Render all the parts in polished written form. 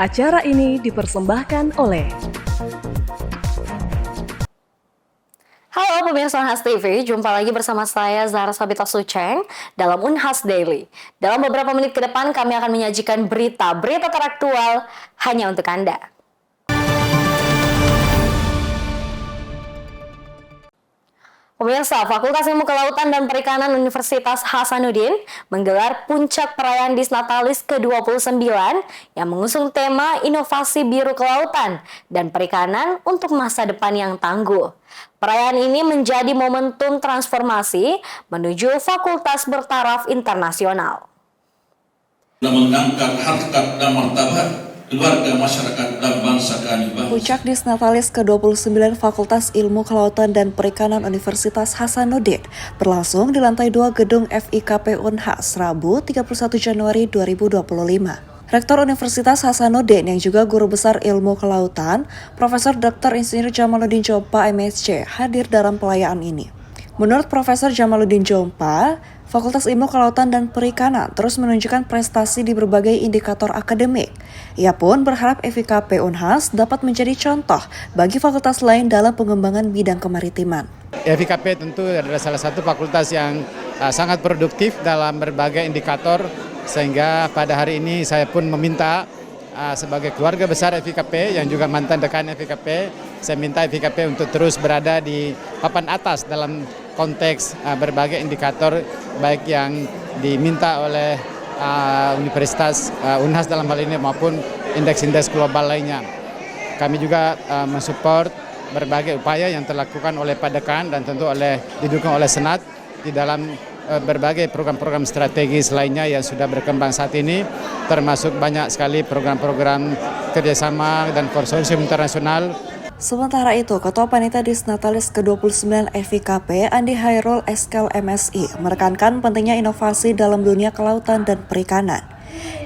Acara ini dipersembahkan oleh Halo pemirsa Unhas TV, jumpa lagi bersama saya Zahra Sabita Suceng dalam Unhas Daily. Dalam beberapa menit ke depan kami akan menyajikan berita teraktual hanya untuk Anda. Pemirsa, Fakultas Ilmu Kelautan dan Perikanan Universitas Hasanuddin menggelar puncak perayaan Disnatalis ke-29 yang mengusung tema Inovasi Biru Kelautan dan Perikanan untuk Masa Depan yang Tangguh. Perayaan ini menjadi momentum transformasi menuju fakultas bertaraf internasional. Mengangkat harkat dan martabat keluarga masyarakat dan bangsa kami. Puncak Disnatalis ke-29 Fakultas Ilmu Kelautan dan Perikanan Universitas Hasanuddin berlangsung di lantai 2 gedung FIKP Unhas Rabu 31 Januari 2025. Rektor Universitas Hasanuddin yang juga guru besar ilmu kelautan, Profesor Dr. Insinyur Jamaluddin Jompa MSc hadir dalam perayaan ini. Menurut Profesor Jamaluddin Jompa, Fakultas Ilmu Kelautan dan Perikanan terus menunjukkan prestasi di berbagai indikator akademik. Ia pun berharap FIKP Unhas dapat menjadi contoh bagi fakultas lain dalam pengembangan bidang kemaritiman. FIKP tentu adalah salah satu fakultas yang sangat produktif dalam berbagai indikator, sehingga pada hari ini saya pun meminta sebagai keluarga besar FIKP yang juga mantan dekan FIKP, saya minta FIKP untuk terus berada di papan atas dalam konteks berbagai indikator baik yang diminta oleh Universitas Unhas dalam hal ini maupun indeks-indeks global lainnya. Kami juga mensupport berbagai upaya yang dilakukan oleh Pak Dekan dan tentu didukung oleh Senat di dalam berbagai program-program strategis lainnya yang sudah berkembang saat ini, termasuk banyak sekali program-program kerjasama dan konsorsium internasional. Sementara itu, Ketua Panitia Disnatalis ke-29 FIKP Andi Hairul SKL MSI menekankan pentingnya inovasi dalam dunia kelautan dan perikanan.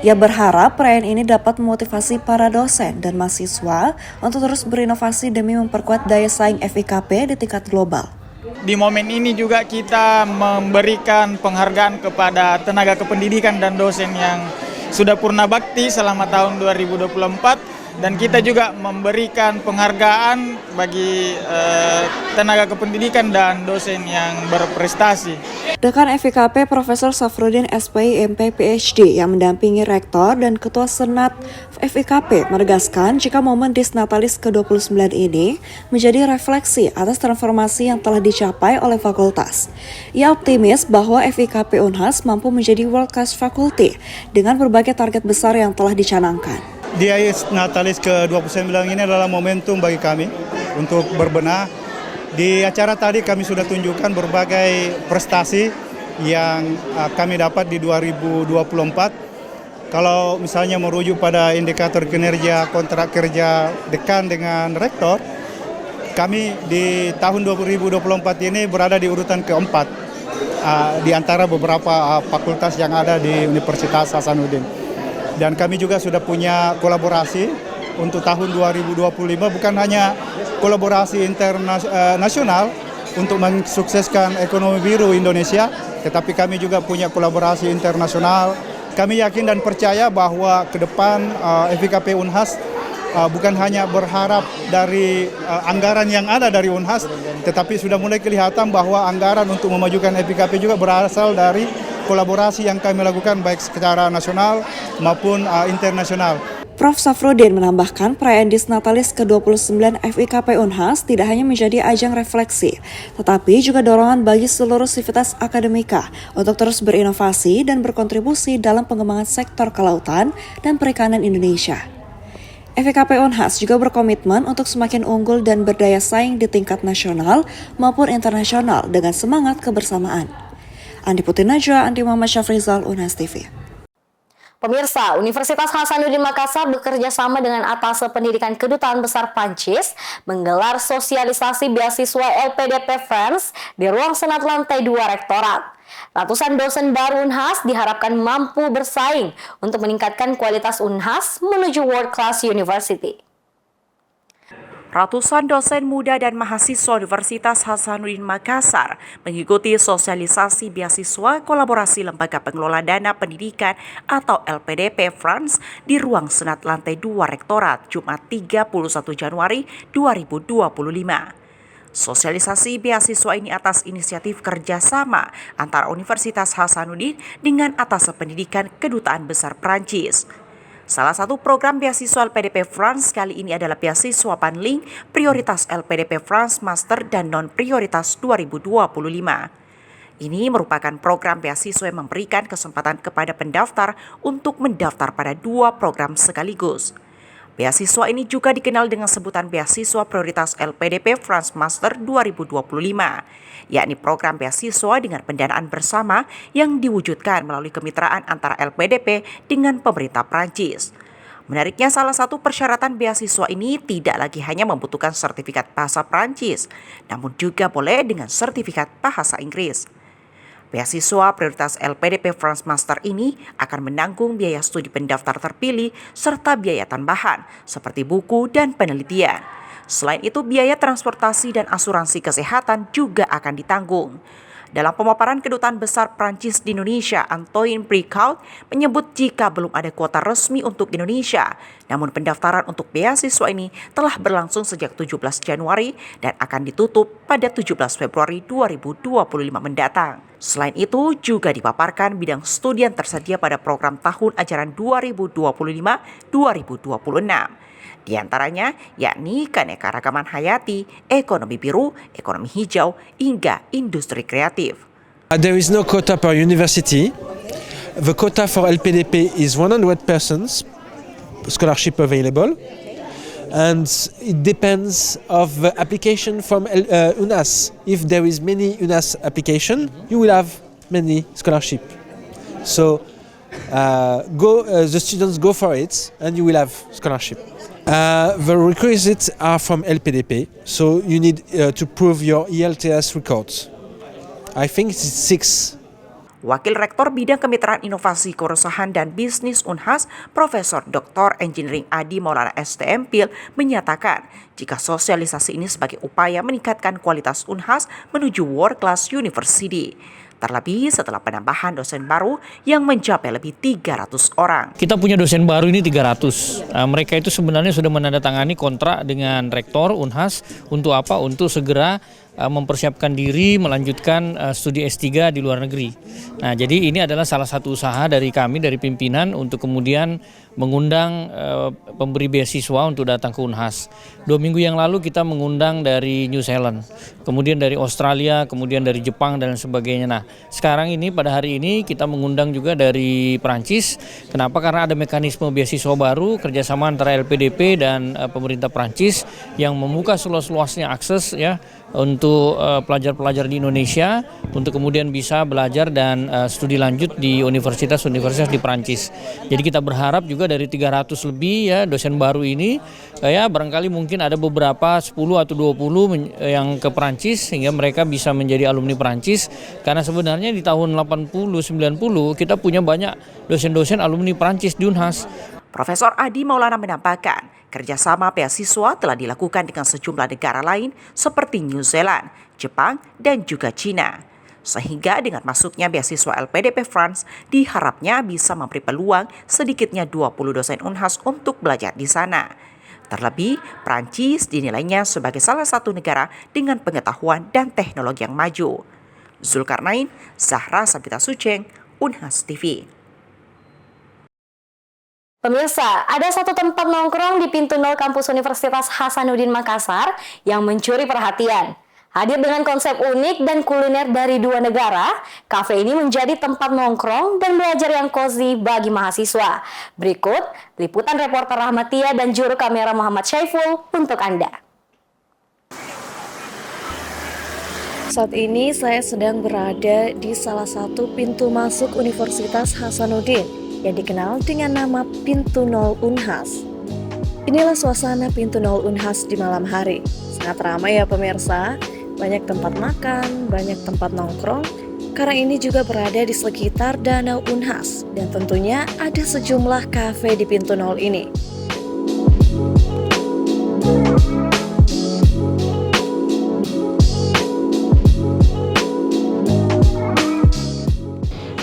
Ia berharap perayaan ini dapat memotivasi para dosen dan mahasiswa untuk terus berinovasi demi memperkuat daya saing FIKP di tingkat global. Di momen ini juga kita memberikan penghargaan kepada tenaga kependidikan dan dosen yang sudah purna bakti selama tahun 2024. Dan kita juga memberikan penghargaan bagi tenaga kependidikan dan dosen yang berprestasi. Dekan FIKP Profesor Safruddin SPI MP PhD yang mendampingi Rektor dan Ketua Senat FIKP menegaskan jika momen Disnatalis ke-29 ini menjadi refleksi atas transformasi yang telah dicapai oleh fakultas. Ia optimis bahwa FIKP Unhas mampu menjadi world class faculty dengan berbagai target besar yang telah dicanangkan. Disnatalis ke-29 ini adalah momentum bagi kami untuk berbenah. Di acara tadi kami sudah tunjukkan berbagai prestasi yang kami dapat di 2024. Kalau misalnya merujuk pada indikator kinerja kontrak kerja dekan dengan rektor, kami di tahun 2024 ini berada di urutan keempat di antara beberapa fakultas yang ada di Universitas Hasanuddin. Dan kami juga sudah punya kolaborasi untuk tahun 2025, bukan hanya kolaborasi internasional untuk mensukseskan ekonomi biru Indonesia, tetapi kami juga punya kolaborasi internasional. Kami yakin dan percaya bahwa ke depan FIKP Unhas bukan hanya berharap dari anggaran yang ada dari Unhas, tetapi sudah mulai kelihatan bahwa anggaran untuk memajukan FIKP juga berasal dari kolaborasi yang kami lakukan baik secara nasional maupun internasional. Prof. Safruddin menambahkan perayaan Disnatalis ke-29 FIKP Unhas tidak hanya menjadi ajang refleksi, tetapi juga dorongan bagi seluruh sivitas akademika untuk terus berinovasi dan berkontribusi dalam pengembangan sektor kelautan dan perikanan Indonesia. FIKP Unhas juga berkomitmen untuk semakin unggul dan berdaya saing di tingkat nasional maupun internasional dengan semangat kebersamaan. Andi Putri Najwa, Andi Muhammad Syafrizal, Unhas TV. Pemirsa, Universitas Hasanuddin Makassar bekerja sama dengan Atase Pendidikan Kedutaan Besar Prancis menggelar sosialisasi beasiswa LPDP France di ruang Senat lantai 2 Rektorat. Ratusan dosen baru Unhas diharapkan mampu bersaing untuk meningkatkan kualitas Unhas menuju World Class University. Ratusan dosen muda dan mahasiswa Universitas Hasanuddin Makassar mengikuti sosialisasi beasiswa kolaborasi Lembaga Pengelola Dana Pendidikan atau LPDP France di ruang Senat lantai 2 Rektorat Jumat 31 Januari 2025. Sosialisasi beasiswa ini atas inisiatif kerjasama antara Universitas Hasanuddin dengan Atase Pendidikan Kedutaan Besar Prancis. Salah satu program beasiswa LPDP France kali ini adalah beasiswa Panling Prioritas LPDP France Master dan Non-Prioritas 2025. Ini merupakan program beasiswa yang memberikan kesempatan kepada pendaftar untuk mendaftar pada 2 program sekaligus. Beasiswa ini juga dikenal dengan sebutan Beasiswa Prioritas LPDP France Master 2025, yakni program beasiswa dengan pendanaan bersama yang diwujudkan melalui kemitraan antara LPDP dengan pemerintah Prancis. Menariknya, salah satu persyaratan beasiswa ini tidak lagi hanya membutuhkan sertifikat bahasa Prancis, namun juga boleh dengan sertifikat bahasa Inggris. Beasiswa Prioritas LPDP France Master ini akan menanggung biaya studi pendaftar terpilih serta biaya tambahan seperti buku dan penelitian. Selain itu, biaya transportasi dan asuransi kesehatan juga akan ditanggung. Dalam pemaparan Kedutaan Besar Prancis di Indonesia, Antoine Bricaut menyebut jika belum ada kuota resmi untuk Indonesia, namun pendaftaran untuk beasiswa ini telah berlangsung sejak 17 Januari dan akan ditutup pada 17 Februari 2025 mendatang. Selain itu, juga dipaparkan bidang studi yang tersedia pada program tahun ajaran 2025-2026. Di antaranya yakni keanekaragaman hayati, ekonomi biru, ekonomi hijau, hingga industri kreatif. There is no quota per university. The quota for LPDP is 100% scholarship available, and it depends of the application from UNAS. If there is many UNAS application, you will have many scholarship. So the students go for it, and you will have scholarship. The requisites are from LPDP, so you need to prove your ELTS records. I think it's 6. Wakil Rektor Bidang Kemitraan Inovasi Keusahaan dan Bisnis Unhas, Profesor Dr. Engineering Adi Maulana STMPil menyatakan jika sosialisasi ini sebagai upaya meningkatkan kualitas Unhas menuju World Class University. Terlebih setelah penambahan dosen baru yang mencapai lebih 300 orang. Kita punya dosen baru ini 300. Mereka itu sebenarnya sudah menandatangani kontrak dengan Rektor Unhas untuk apa? Untuk segera mempersiapkan diri melanjutkan studi S3 di luar negeri. Nah, jadi ini adalah salah satu usaha dari kami, dari pimpinan untuk kemudian mengundang pemberi beasiswa untuk datang ke Unhas. 2 minggu yang lalu kita mengundang dari New Zealand, kemudian dari Australia, kemudian dari Jepang dan sebagainya. Nah, sekarang ini pada hari ini kita mengundang juga dari Prancis. Kenapa? Karena ada mekanisme beasiswa baru kerjasama antara LPDP dan pemerintah Prancis yang membuka seluas-luasnya akses ya untuk pelajar-pelajar di Indonesia untuk kemudian bisa belajar dan studi lanjut di universitas-universitas di Prancis. Jadi kita berharap juga dari 300 lebih ya dosen baru ini ya barangkali mungkin ada beberapa 10 atau 20 yang ke Prancis sehingga mereka bisa menjadi alumni Prancis, karena sebenarnya di tahun 80-90 kita punya banyak dosen-dosen alumni Prancis di Unhas. Profesor Adi Maulana menambahkan, kerjasama beasiswa telah dilakukan dengan sejumlah negara lain seperti New Zealand, Jepang, dan juga China. Sehingga dengan masuknya beasiswa LPDP France, diharapnya bisa memberi peluang sedikitnya 20 dosen Unhas untuk belajar di sana. Terlebih, Prancis dinilainya sebagai salah satu negara dengan pengetahuan dan teknologi yang maju. Zulkarnain, Zahra Sabita Suceng, Unhas TV. Pemirsa, ada satu tempat nongkrong di pintu 0 kampus Universitas Hasanuddin Makassar yang mencuri perhatian. Hadir dengan konsep unik dan kuliner dari 2 negara, kafe ini menjadi tempat nongkrong dan belajar yang cozy bagi mahasiswa. Berikut liputan reporter Rahmatia dan juru kamera Muhammad Syaiful untuk Anda. Saat ini saya sedang berada di salah satu pintu masuk Universitas Hasanuddin yang dikenal dengan nama Pintu 0 Unhas. Inilah suasana Pintu 0 Unhas di malam hari. Sangat ramai ya pemirsa, banyak tempat makan, banyak tempat nongkrong, karena ini juga berada di sekitar Danau Unhas, dan tentunya ada sejumlah kafe di Pintu 0 ini.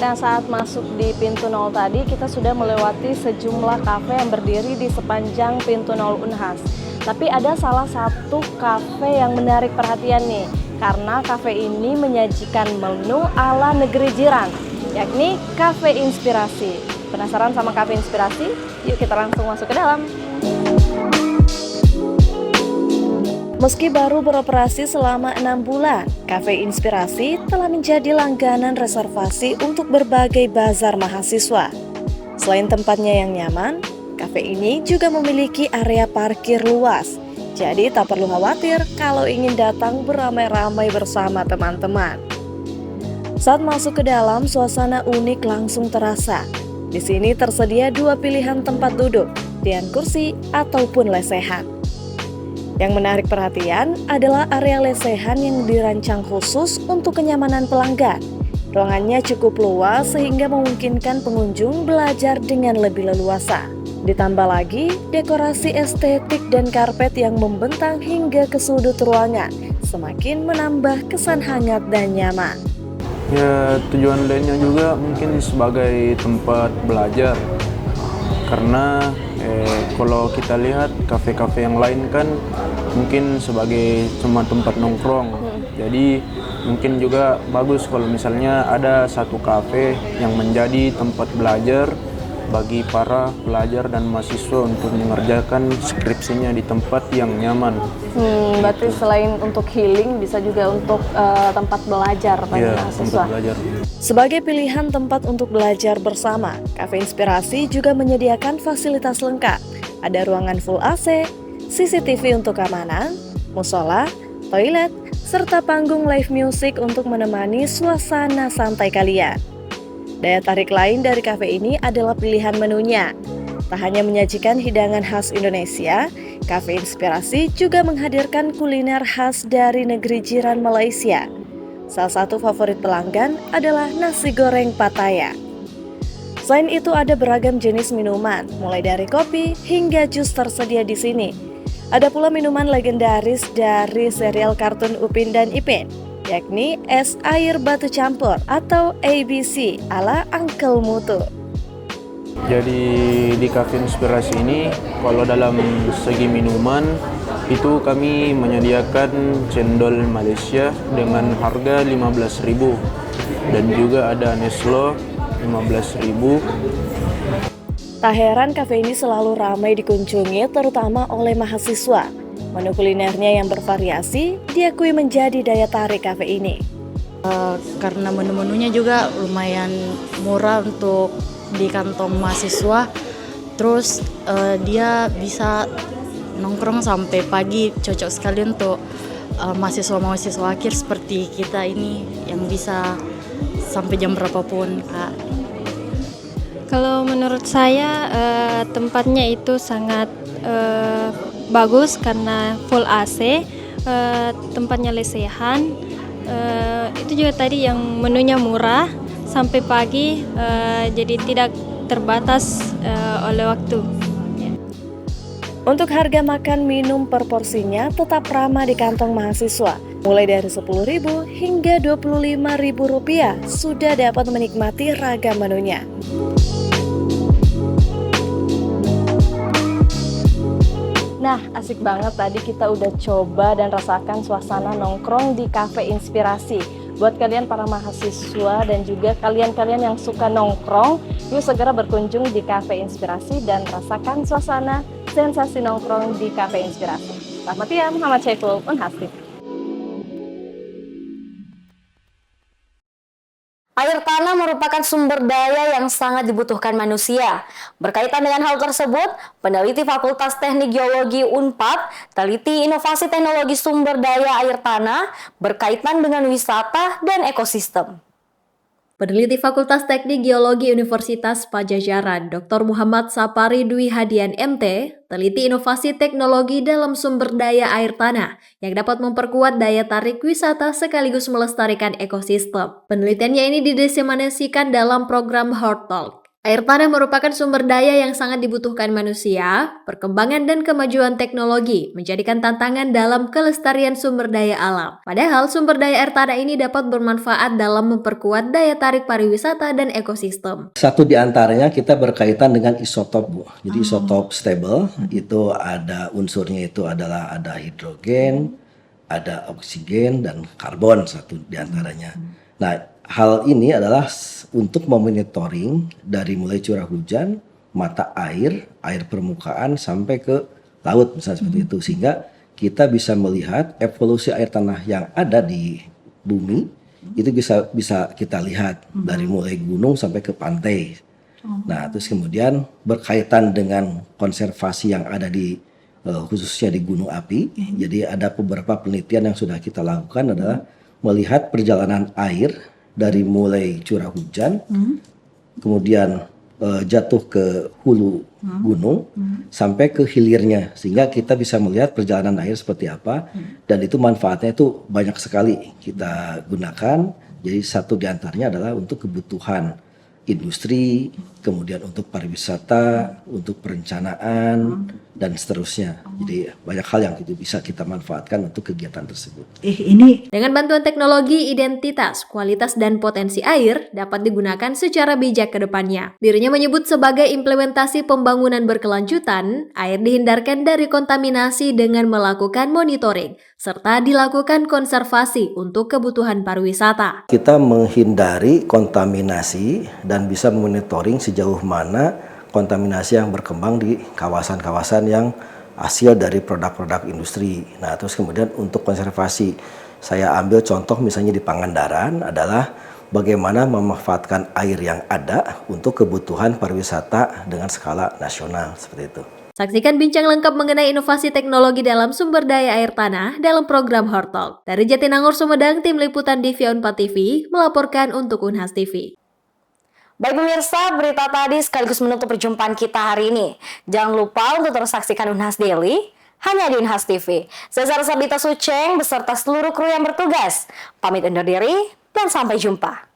Nah, saat masuk di pintu 0 tadi, kita sudah melewati sejumlah kafe yang berdiri di sepanjang pintu 0 Unhas. Tapi ada salah satu kafe yang menarik perhatian nih, karena kafe ini menyajikan menu ala negeri jiran, yakni Cafe Inspirasi. Penasaran sama Cafe Inspirasi? Yuk kita langsung masuk ke dalam. Meski baru beroperasi selama 6 bulan, Cafe Inspirasi telah menjadi langganan reservasi untuk berbagai bazar mahasiswa. Selain tempatnya yang nyaman, kafe ini juga memiliki area parkir luas. Jadi tak perlu khawatir kalau ingin datang beramai-ramai bersama teman-teman. Saat masuk ke dalam, suasana unik langsung terasa. Di sini tersedia 2 pilihan tempat duduk, dengan kursi ataupun lesehan. Yang menarik perhatian adalah area lesehan yang dirancang khusus untuk kenyamanan pelanggan. Ruangannya cukup luas sehingga memungkinkan pengunjung belajar dengan lebih leluasa. Ditambah lagi, dekorasi estetik dan karpet yang membentang hingga ke sudut ruangan semakin menambah kesan hangat dan nyaman. Ya, tujuan lainnya juga mungkin sebagai tempat belajar. Karena kalau kita lihat kafe-kafe yang lain kan mungkin sebagai cuma tempat nongkrong. Jadi mungkin juga bagus kalau misalnya ada satu kafe yang menjadi tempat belajar bagi para pelajar dan mahasiswa untuk mengerjakan skripsinya di tempat yang nyaman. Berarti selain untuk healing, bisa juga untuk tempat belajar bagi mahasiswa. Tempat belajar. Sebagai pilihan tempat untuk belajar bersama, Cafe Inspirasi juga menyediakan fasilitas lengkap. Ada ruangan full AC, CCTV untuk keamanan, musola, toilet, serta panggung live music untuk menemani suasana santai kalian. Daya tarik lain dari kafe ini adalah pilihan menunya. Tak hanya menyajikan hidangan khas Indonesia, Cafe Inspirasi juga menghadirkan kuliner khas dari negeri jiran Malaysia. Salah satu favorit pelanggan adalah nasi goreng Pattaya. Selain itu ada beragam jenis minuman, mulai dari kopi hingga jus tersedia di sini. Ada pula minuman legendaris dari serial kartun Upin dan Ipin, yakni es air batu campur atau ABC ala Uncle Mutu. Jadi di Cafe Inspirasi ini kalau dalam segi minuman itu kami menyediakan cendol Malaysia dengan harga 15.000 dan juga ada Neslo 15.000. Tak heran kafe ini selalu ramai dikunjungi terutama oleh mahasiswa. Menu kulinernya yang bervariasi diakui menjadi daya tarik kafe ini. Karena menu-menunya juga lumayan murah untuk di kantong mahasiswa. Terus dia bisa nongkrong sampai pagi, cocok sekali untuk mahasiswa-mahasiswa akhir seperti kita ini yang bisa sampai jam berapapun, Kak. Kalau menurut saya tempatnya itu sangat bagus karena full AC, tempatnya lesehan, itu juga tadi yang menunya murah sampai pagi, jadi tidak terbatas oleh waktu. Untuk harga makan minum per porsinya tetap ramah di kantong mahasiswa. Mulai dari Rp10.000 hingga Rp25.000 sudah dapat menikmati ragam menunya. Nah, asik banget tadi kita udah coba dan rasakan suasana nongkrong di Cafe Inspirasi. Buat kalian para mahasiswa dan juga kalian-kalian yang suka nongkrong, yuk segera berkunjung di Cafe Inspirasi dan rasakan suasana sensasi nongkrong di Cafe Inspirasi. Rahmat Tia, Muhammad Syaiful, Unhas TV. Air tanah merupakan sumber daya yang sangat dibutuhkan manusia. Berkaitan dengan hal tersebut, peneliti Fakultas Teknik Geologi Unpad teliti inovasi teknologi sumber daya air tanah berkaitan dengan wisata dan ekosistem. Peneliti Fakultas Teknik Geologi Universitas Padjadjaran, Dr. Muhammad Sapari Dwi Hadian MT, teliti inovasi teknologi dalam sumber daya air tanah yang dapat memperkuat daya tarik wisata sekaligus melestarikan ekosistem. Penelitiannya ini didesimasikan dalam program Hard Talk Air tanah merupakan sumber daya yang sangat dibutuhkan manusia. Perkembangan dan kemajuan teknologi menjadikan tantangan dalam kelestarian sumber daya alam. Padahal sumber daya air tanah ini dapat bermanfaat dalam memperkuat daya tarik pariwisata dan ekosistem. Satu di antaranya kita berkaitan dengan isotop, Bu. Jadi isotop stable itu ada unsurnya itu adalah ada hidrogen, ada oksigen dan karbon satu di antaranya. Nah, hal ini adalah untuk memonitoring dari mulai curah hujan, mata air, air permukaan sampai ke laut misalnya seperti itu, sehingga kita bisa melihat evolusi air tanah yang ada di bumi itu bisa kita lihat dari mulai gunung sampai ke pantai. Nah, terus kemudian berkaitan dengan konservasi yang ada di khususnya di gunung api. Jadi ada beberapa penelitian yang sudah kita lakukan adalah melihat perjalanan air dari mulai curah hujan, kemudian jatuh ke hulu gunung sampai ke hilirnya, sehingga kita bisa melihat perjalanan air seperti apa, dan itu manfaatnya itu banyak sekali kita gunakan. Jadi satu di antaranya adalah untuk kebutuhan industri, kemudian untuk pariwisata, untuk perencanaan, dan seterusnya. Jadi banyak hal yang itu bisa kita manfaatkan untuk kegiatan tersebut. Dengan bantuan teknologi, identitas, kualitas, dan potensi air dapat digunakan secara bijak ke depannya. Dirinya menyebut sebagai implementasi pembangunan berkelanjutan, air dihindarkan dari kontaminasi dengan melakukan monitoring, serta dilakukan konservasi untuk kebutuhan pariwisata. Kita menghindari kontaminasi dan bisa monitoring sejauh mana kontaminasi yang berkembang di kawasan-kawasan yang hasil dari produk-produk industri. Nah, terus kemudian untuk konservasi, saya ambil contoh misalnya di Pangandaran adalah bagaimana memanfaatkan air yang ada untuk kebutuhan pariwisata dengan skala nasional seperti itu. Saksikan bincang lengkap mengenai inovasi teknologi dalam sumber daya air tanah dalam program Hortalk. Dari Jatinangor, Sumedang, Tim Liputan Divi4 TV melaporkan untuk Unhas TV. Baik pemirsa, berita tadi sekaligus menutup perjumpaan kita hari ini. Jangan lupa untuk terus saksikan Unhas Daily hanya di Unhas TV. Saya Sarah Sabita Suceng beserta seluruh kru yang bertugas. Pamit undur diri dan sampai jumpa.